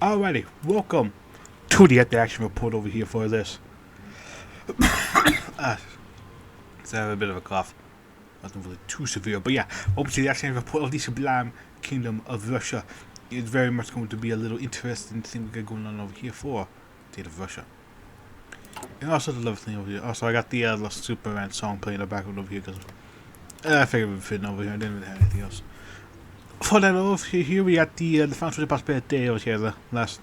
Alrighty, welcome to the At the Action Report over here for this. So I have a bit of a cough. Nothing really too severe, but yeah, welcome to the Action Report of the Sublime Kingdom of Russia. It's very much going to be a little interesting thing we got going on over here for the state of Russia. And also the love thing over here. Also, I got the Superman song playing in the background over here because I figured it would fit over here. I didn't really have anything else. For that over here, we got the Fountain of Prosperity over here, the last.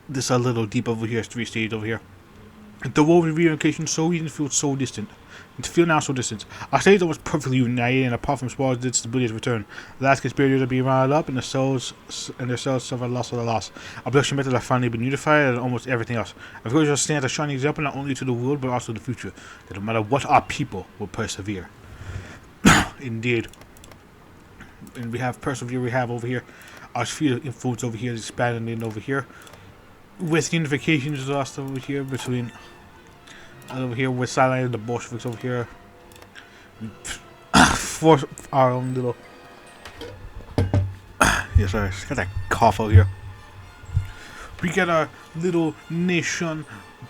This a little deep over here, 3 stage over here. The world reunification so easy and feel so distant. And to feel now so distant. Our states are almost perfectly united, and apart from small instabilities return. The last conspirators are being rounded up, and their cells suffer loss of the loss. Our production methods are finally been unified, and almost everything else. Of course, it stands a shining example not only to the world, but also the future. That no matter what, our people will persevere. Indeed. And we have persevere. We have over here our sphere of influence over here is expanding over here. With unification is lost over here between over here with silencing the Bolsheviks over here. For our own little yes, sorry, got that cough out here. We got our little nation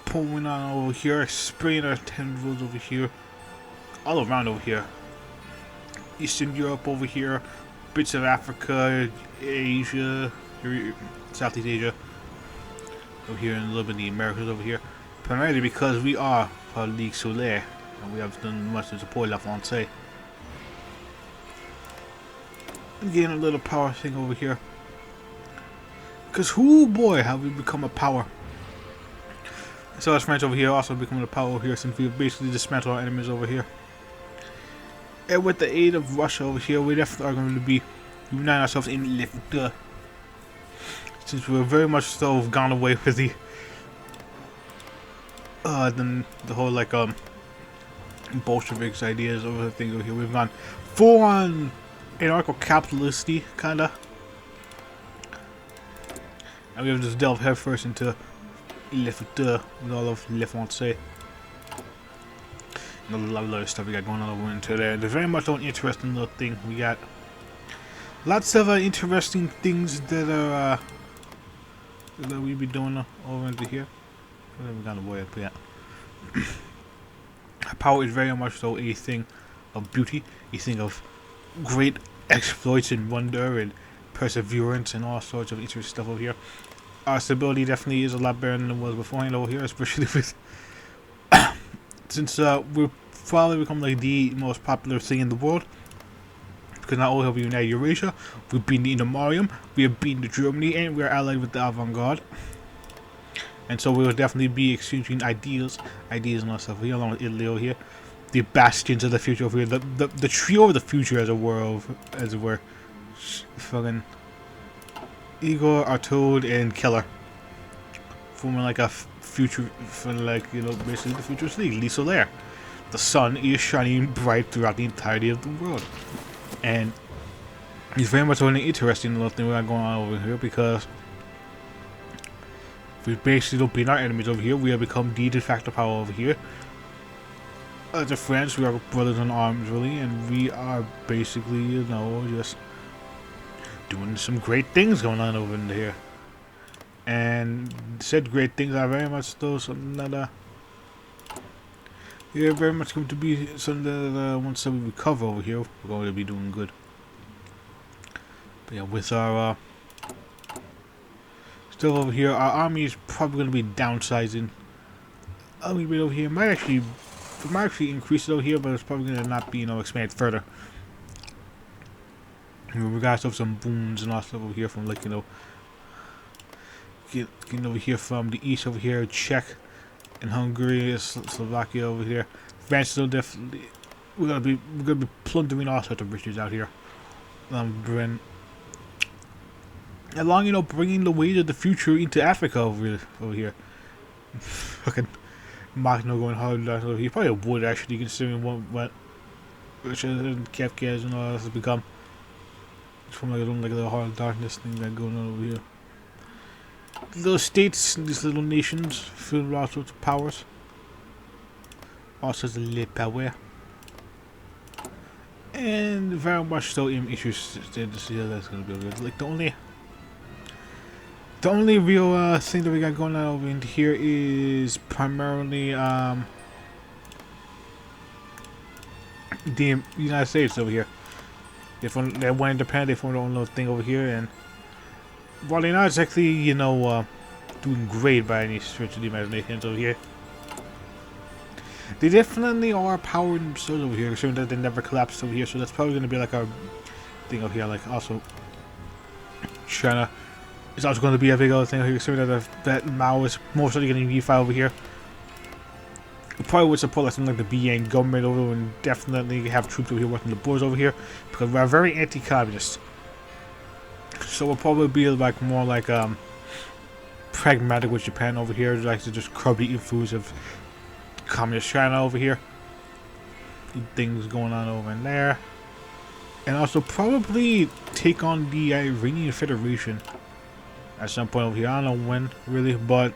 pulling on over here, spraying our tendrils over here, all around over here. Eastern Europe over here, bits of Africa, Asia, Southeast Asia. Over here and a little bit of the Americas over here. Primarily because we are a League Solaire and we have done much to support La Francais. And getting a little power thing over here. Because whoo boy have we become a power. So as France over here also becoming a power over here since we have basically dismantled our enemies over here. And with the aid of Russia over here, we definitely are going to be uniting ourselves in left. Since we're very much so gone away with the whole like Bolsheviks ideas over the things over here, we've gone full on anarcho-capitalisty kinda, and we have just delved headfirst into with all of Le Francais and a lot of other stuff we got going on over into there. There's very much an interesting little thing. We got lots of interesting things that are that we be doing over into here. We got a way up yet. Power is very much so a thing of beauty, a thing of great exploits and wonder and perseverance and all sorts of interesting stuff over here. Our stability definitely is a lot better than it was beforehand over here, especially with since we're probably become like the most popular thing in the world. Because not only have we united Eurasia, we've beaten the Indomarium, we have beaten Germany, and we are allied with the Avant-Garde. And so we will definitely be exchanging ideas and all stuff here, along with Italy over here. The bastions of the future over here, the trio of the future as it were. Fucking Igor, Artaud, and Keller. Forming like a future, for like, you know, basically the futurist league, League Solaire. The sun is shining bright throughout the entirety of the world. And it's very much an interesting little thing we got going on over here, because we basically don't beat our enemies over here. We have become the de facto power over here. As a France, we are brothers in arms, really, and we are basically, you know, just doing some great things going on over in here. And said great things are very much those something that yeah, very much going to be something that once we recover over here, we're going to be doing good. But yeah, with our still over here, our army is probably going to be downsizing a little bit over here. Might actually increase it over here, but it's probably going to not be, you know, expand further. And we got some booms and all stuff over here from, like, you know, getting over here from the east over here, Czech and Hungary, Slovakia over here. France still definitely we're gonna be plundering all sorts of riches out here. Along, you know, bringing the ways of the future into Africa over here. Fucking Magno going hard over here. Probably would actually, considering what Russia and Kafkas and all that has become. It's from like a little hard darkness thing that going on over here. Little states, these little nations, filled with all sorts of powers. All sorts of le power. And very much so I'm interested to see how that's going to be. Like, the only The only real thing that we got going on over in here is primarily the United States over here. They went independent, they formed their own little thing over here, and while they're not exactly, you know, doing great by any stretch of the imaginations over here, they definitely are powering themselves over here, showing that they never collapsed over here, so that's probably going to be like our thing over here. Like, also, China is also going to be a big other thing over here, showing that Mao is most likely going to unify over here. We probably would support like something like the BN government over there, and definitely have troops over here working the borders over here, because we're very anti-communist. So we'll probably be like more like pragmatic with Japan over here, like to just curb the influence of communist China over here. Things going on over in there, and also probably take on the Iranian Federation at some point over here. I don't know when really, but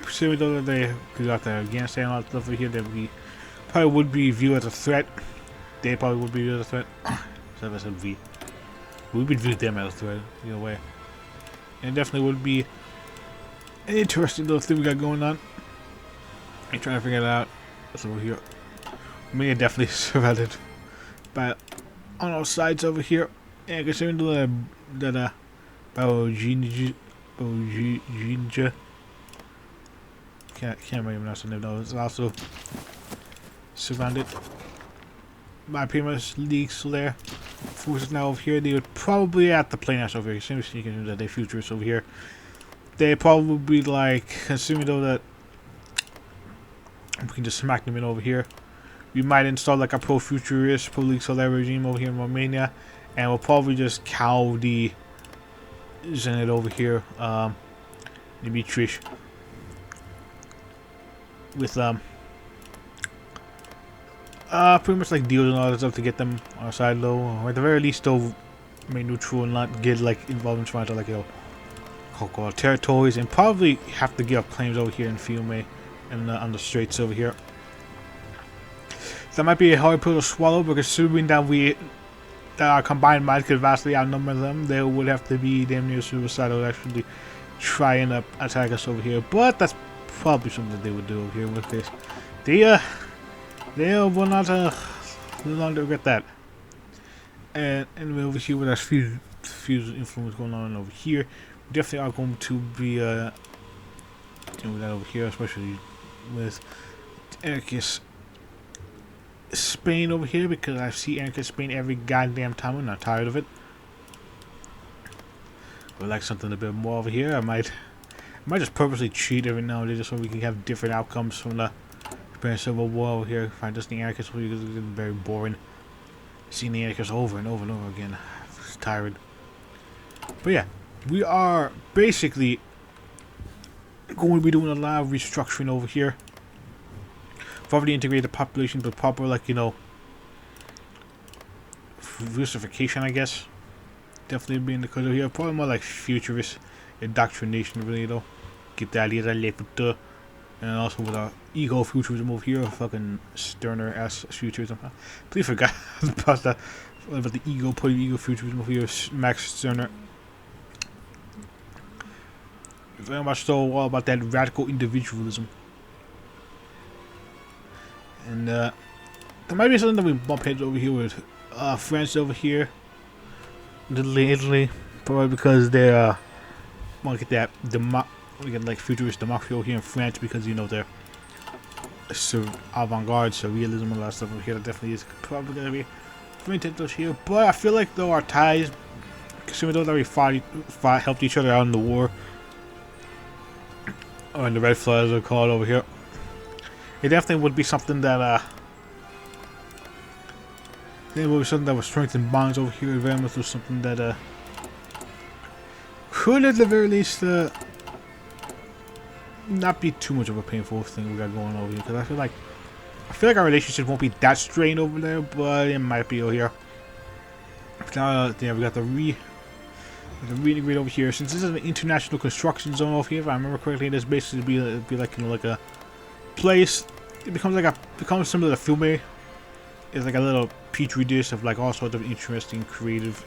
considering though that they got the Afghanistan and all that stuff over here, that we probably would be viewed as a threat. They probably would be viewed as a threat. So I said we would view them as a threat either way, and it definitely would be an interesting little thing we got going on. I'm trying to figure it out. What's over here? We are definitely surrounded by on all sides over here. And considering that Jinja can't remember even else name though. It's also surrounded by pretty much leaks there. Forces now over here. They would probably at the plane over here. Same as you can do that they futurists over here. They probably be like, assuming though that we can just smack them in over here. We might install like a pro-futurist, pro-league solar regime over here in Romania, and we'll probably just cow the Zenit over here, Dimitrish, with pretty much like deals and all that stuff to get them on our side though, or at the very least though, remain neutral and not get like involved in trying to like, you know, conquer territories, and probably have to give up claims over here in Fiume and on the straits over here. That might be a hard pill to swallow, but considering that our combined minds could vastly outnumber them, they would have to be damn near suicidal to actually try and attack us over here. But that's probably something that they would do over here with this. They will not long regret that. And over here with our fusion influence going on over here, we definitely are going to be doing that over here, especially with anarchist Spain over here, because I see anarchist Spain every goddamn time. I'm not tired of it. I would like something a bit more over here. I might just purposely cheat every now and then just so we can have different outcomes from the Japan Civil War over here. Find just the anarchists over here because it's getting very boring. Seeing the anarchists over and over and over again. It's tiring. But yeah, we are basically going to be doing a lot of restructuring over here. Probably integrate the population, but proper, like, you know, russification, I guess. Definitely being the cause of here. Probably more like futurist indoctrination, really, though. Get the idea that left with the, and also with our ego futurism over here, fucking Sterner ass futurism. Please forgot about that. About the ego, putting ego futurism over here, Max Sterner. Very much so all about that radical individualism. And there might be something that we bump heads over here with France over here. Italy, probably because they want to get that we get like futurist democracy over here in France, because you know they're avant-garde, surrealism, and all that stuff over here. That definitely is probably gonna be very intense here. But I feel like though our ties, considering though that we helped each other out in the war, or in the Red Flags are called over here, it definitely would be something that it would be something that would strengthen bonds over here. Very much was something that could at the very least not be too much of a painful thing we got going over here, because I feel like our relationship won't be that strained over there, but it might be over here. Now, yeah, we got the reintegrate over here. Since this is an international construction zone over here, if I remember correctly, this basically be like, you know, like a place. It becomes similar to Fiume. It's like a little petri dish of like all sorts of interesting, creative,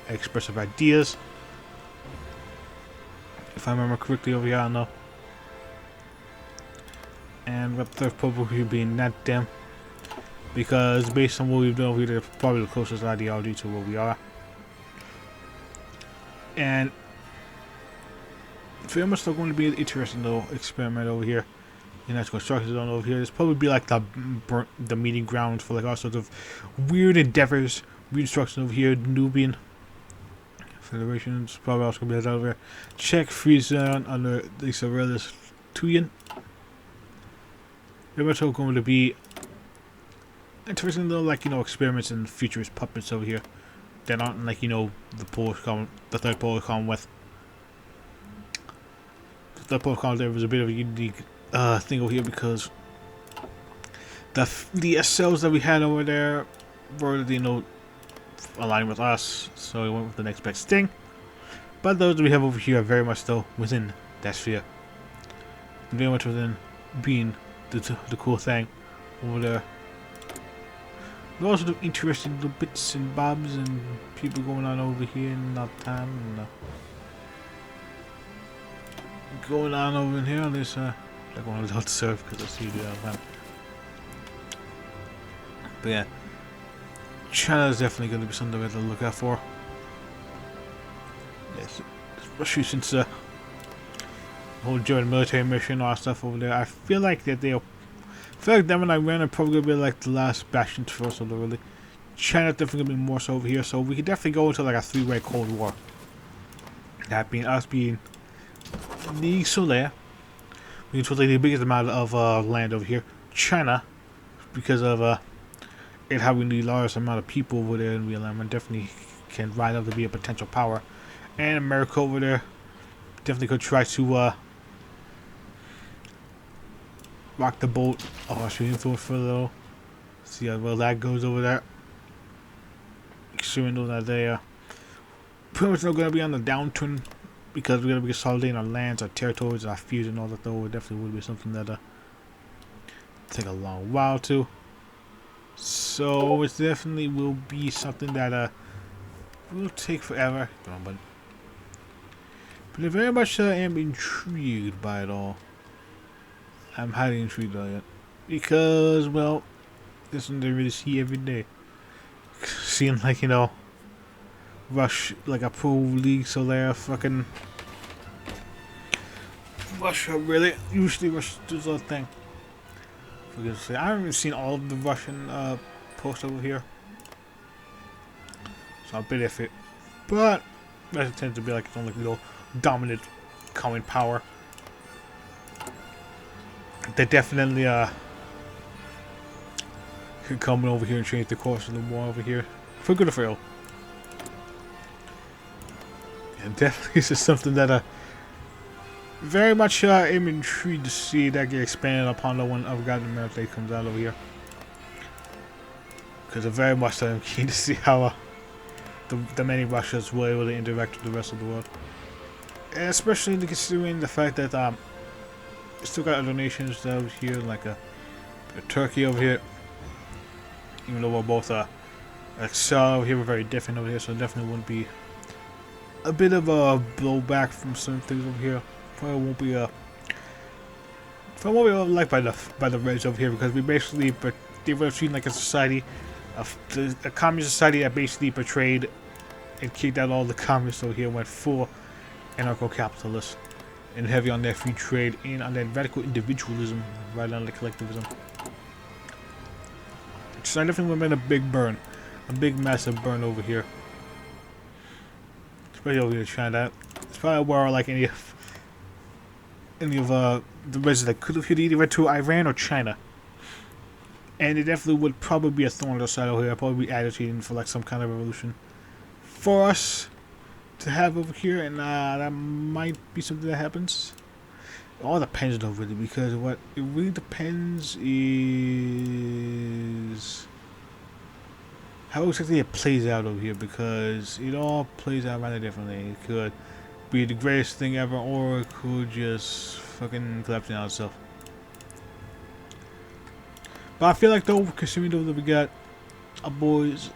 expressive ideas. if I remember correctly over here, I don't know. And Rep Third probably being not them. Because based on what we've done over here, they're probably the closest ideology to where we are. And very much still going to be an interesting little experiment over here. In that construction zone over here. This probably be like the meeting ground for like all sorts of weird endeavors, weird structures over here. Nubian Federation's probably also gonna be that over here. Czech free zone under the Aurelius Tuyen. Very much going to be interesting little like experiments and futurist puppets over here. That aren't like the the Third Polish Commonwealth. The Third Polish Commonwealth there was a bit of a unique thing over here because the SLs that we had over there were aligned with us, so we went with the next best thing. But those that we have over here are very much still within that sphere, very much within being the cool thing over there. There are also interesting little bits and bobs and people going on over here in that time and going on over in here on this like one of those serve because I see you do that all the time. But yeah, China is definitely going to be something we have to look out for. Yes, especially since the whole German military mission and all that stuff over there. I feel like that I feel like them and Iran are probably going to be like the last bastions for us, really. China's definitely going to be more so over here, so we could definitely go into like a three-way Cold War. That being us being the Solaire. We control like the biggest amount of land over here. China, because of it having the largest amount of people over there in real land, definitely can rise up to be a potential power. And America over there definitely could try to rock the boat of Australian influence for a little. See how well that goes over there. Assuming though that they are pretty much not going to be on the downturn. Because we're going to be consolidating our lands, our territories, our feuds and all that though, it definitely would be something that take a long while to. So it definitely will be something that will take forever. Come on, buddy. But I very much am intrigued by it all. I'm highly intrigued by it. Because, well, this is something I really see every day. Seeing like, Rush like a pro league Solaire fucking Russia really usually Russia does that thing. For say, I haven't seen all of the Russian posts over here, so I'm a bit iffy. But Russia tends to be like its own like dominant common power. They definitely could come over here and change the course of the war over here for good or for ill. And definitely this is something that very much am intrigued to see that get expanded upon the one of God America that comes out over here. Because I very much am keen to see how the many Russians were able to interact with the rest of the world. And especially considering the fact that still got other nations over here like Turkey over here. Even though we're both Excel over here, we're very different over here, so it definitely wouldn't be a bit of a blowback from some things over here. Probably won't be liked by the Reds over here because we basically they were seen like a society, a communist society that basically betrayed and kicked out all the communists over here, went full anarcho-capitalist and heavy on their free trade and on that radical individualism rather than the collectivism. So I definitely would have been a big burn, a big massive burn over here. Especially over here in China. It's probably where like any of the residents that could have either went to Iran or China. And it definitely would probably be a thorn on the side over here. Probably be agitating for like some kind of revolution for us to have over here, and that might be something that happens. It all depends though, really, because what it really depends is how exactly it plays out over here, because it all plays out rather differently. It could be the greatest thing ever, or it could just fucking collapse on itself. But I feel like though, considering though that we got our boys,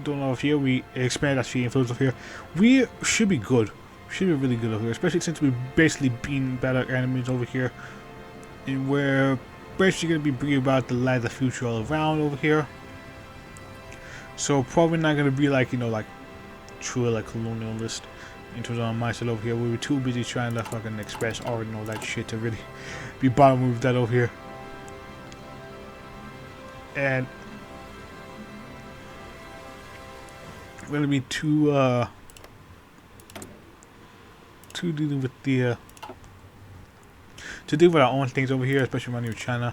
don't know if here we expand our influence over here, we should be good. Should be really good over here, especially since we've basically been better enemies over here, and we're basically gonna be bringing about the light of the future all around over here. So probably not gonna be like, you know, like true like colonialist in terms of our mindset over here. We were too busy trying to fucking express art and all that shit to really be bothered with that over here. And we're gonna be too dealing with the to deal with our own things over here, especially around here China.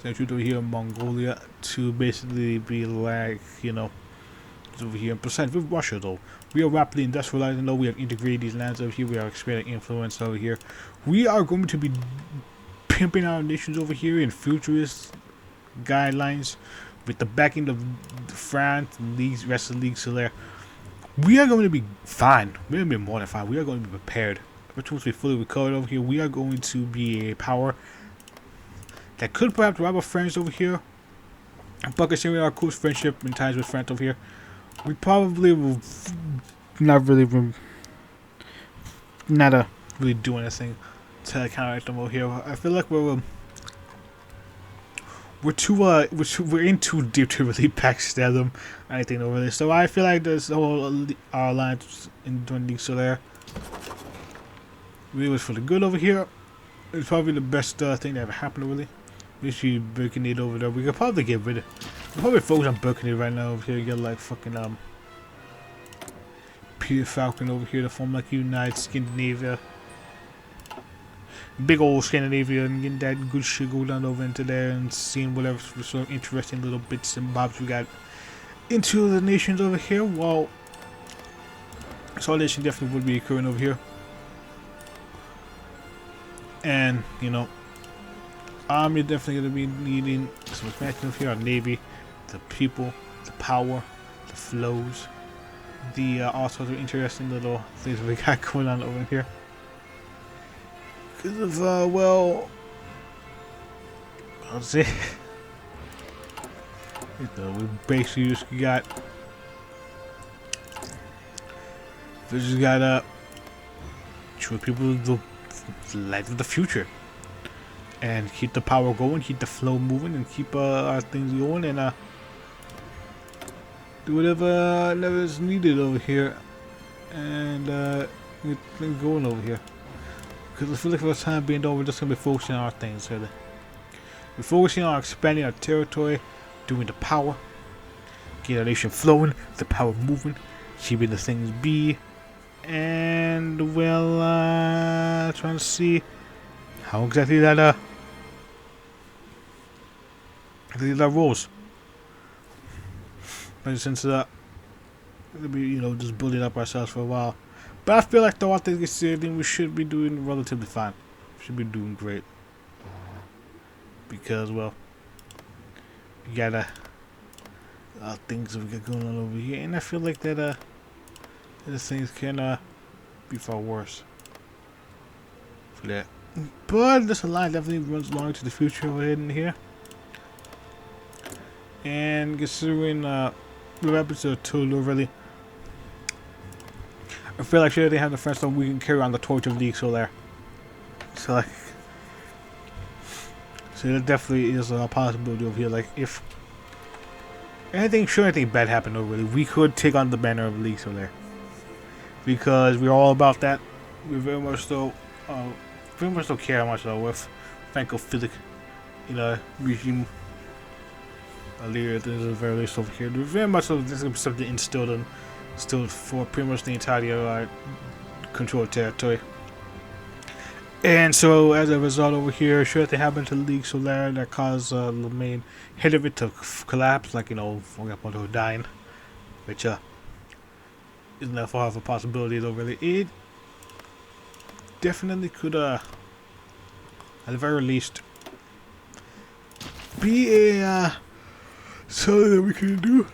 So over here in Mongolia to basically be like, you know, over here in percent with Russia though. We are rapidly industrializing though, we have integrated these lands over here, we are expanding influence over here. We are going to be pimping our nations over here in futurist guidelines with the backing of France, leagues, rest of the leagues there. We are going to be fine. We're going to be more than fine. We are going to be prepared. Once we fully recovered over here, we are going to be a power that could perhaps rival France over here. But considering our close friendship and ties with France over here, we probably will not really do anything to counteract them over here. I feel like we're in too deep to really backstab them or anything over there. So I feel like this whole our alliance in Dundee so there really was for the good over here. It's probably the best thing that ever happened really. We should Birkenhead over there. We could probably get rid of. We'll probably focus on Birkenhead right now over here. You get like fucking Peter Falcon over here to form like United Scandinavia. Big old Scandinavia, and getting that good shit go down over into there and seeing whatever sort of interesting little bits and bobs we got into the nations over here. Well, consolidation definitely would be occurring over here. And, you know, army definitely going to be needing some expansion over here. Our navy, the people, the power, the flows, the all sorts of interesting little things we got going on over here. Because of, well, I'll say, we basically just got, show people the light of the future. And keep the power going, keep the flow moving, and keep our things going, and do whatever is needed over here, and get things going over here. Because I feel like for the time being, though, we're just gonna be focusing on our things, really. We're focusing on expanding our territory, doing the power, getting our nation flowing, the power moving, keeping the things be, and well, trying to see how exactly that rolls. But since we'll be, you know, just building up ourselves for a while. But I feel like though, I think we should be doing relatively fine. We should be doing great. Because, well, we got things that we got going on over here, and I feel like that these things can be far worse for that. But this line definitely runs long to the future over in here. And considering the episode 2, really, I feel like should they have the first time we can carry on the torch of League Solar. So like, so there definitely is a possibility over here. Like if anything bad happened over really, we could take on the banner of League Solar. Because we're all about that. We very much so don't care much though with Francophilic, you know, regime. Leader, there's a very least over here. Very much so this is something instilled for pretty much the entirety controlled territory. And so as a result over here, should they happen to League Solar that caused the main head of it to collapse, like, you know, for example, dying, which isn't that far of a possibility though really. It definitely could at the very least be a something that we can do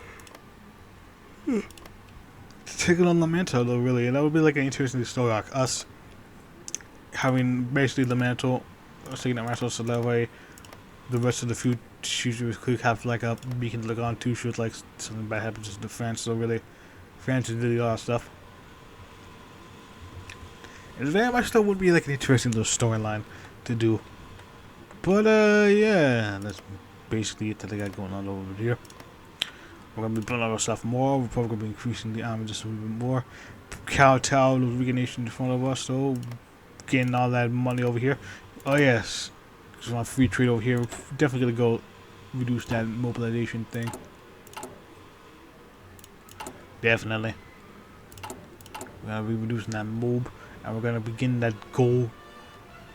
to take it on Lamento though really, and that would be like an interesting story, like us having basically Lamento taking that mantle so that way the rest of the future could have like a beacon to look on to should like something bad happens to France. So really France is really a lot of stuff. It very much still would be like an interesting little storyline to do. But yeah, that's basically it that I got going on over here. We're gonna be building our stuff more. We're probably gonna be increasing the armor just a little bit more. Kowtow, the Reganation in front of us, so getting all that money over here. Oh yes, just want free trade over here. We're definitely gonna go reduce that mobilization thing. Definitely. We're gonna be reducing that mob, and we're gonna begin that goal.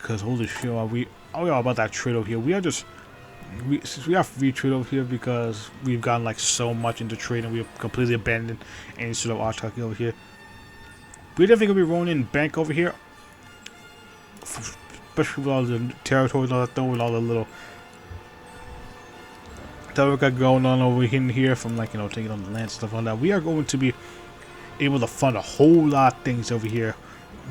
Cause holy shit, are we all about that trade over here? We are just since we have free trade over here because we've gotten like so much into trade and we've completely abandoned any sort of autarky over here. We're definitely gonna be rolling in bank over here, especially with all the territories and all that though, with all the little that we got going on over in here from like taking on the land and stuff like that. We are going to be able to fund a whole lot of things over here.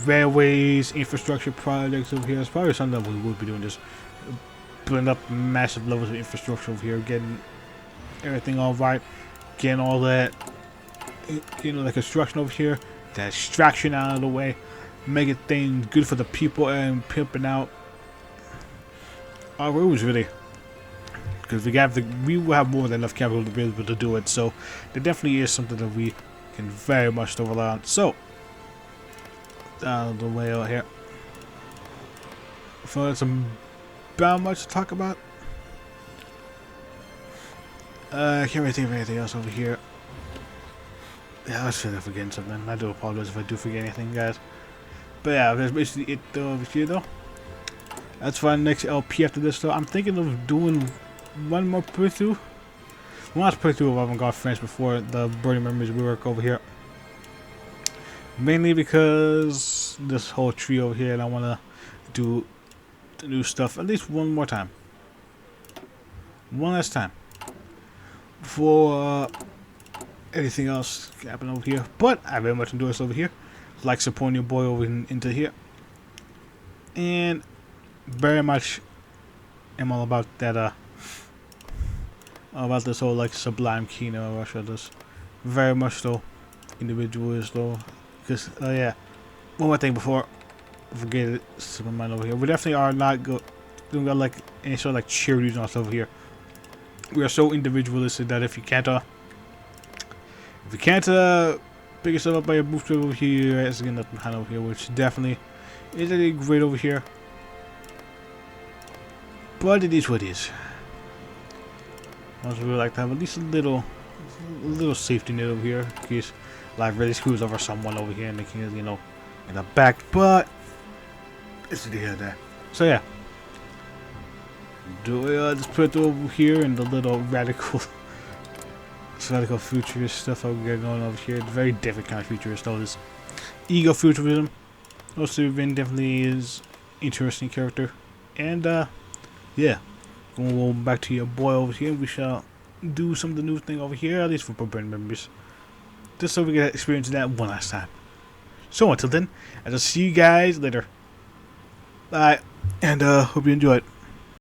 Railways, infrastructure projects over here. It's probably something that we would be doing, just building up massive levels of infrastructure over here, getting everything all right, getting all that, the construction over here, that extraction out of the way, making things good for the people and pimping out our roads really. Because we will have more than enough capital to be able to do it, so there definitely is something that we can very much rely on. So out of the way out here. So that's about much to talk about. I can't really think of anything else over here. Yeah, I should have forgotten something. I do apologize if I do forget anything, guys. But yeah, that's basically it over here, though. That's for our next LP after this, though. I'm thinking of doing one more playthrough. One last playthrough of Avant-Garde France before the Burning Memories rework over here. Mainly because this whole tree over here, and I want to do the new stuff at least one more time. One last time. Before anything else happen over here. But I very much enjoy this over here. Like supporting your boy over into here. And very much am all about that, about this whole like sublime Kino Russia. This very much so individualist though. Because, yeah, one more thing before I forget it, slip my mind over here. We definitely are not doing like any sort of like cheerleading on stuff over here. We are so individualistic that if you can't pick yourself up by your bootstrap over here, it's getting nothing behind over here, which definitely isn't great over here. But it is what it is. I also really like to have at least a little safety net over here in case life really screws over someone over here and they can, in the back, but it's here there. So yeah, just put it over here in the little radical futurist stuff I've got going over here. It's a very different kind of futurist though. This ego futurism. Also, Vin definitely is interesting character, and yeah, going back to your boy over here. We shall do some of the new thing over here, at least for Burning Memories. Just so we can experience that one last time. So until then, I'll see you guys later. Bye, and hope you enjoyed.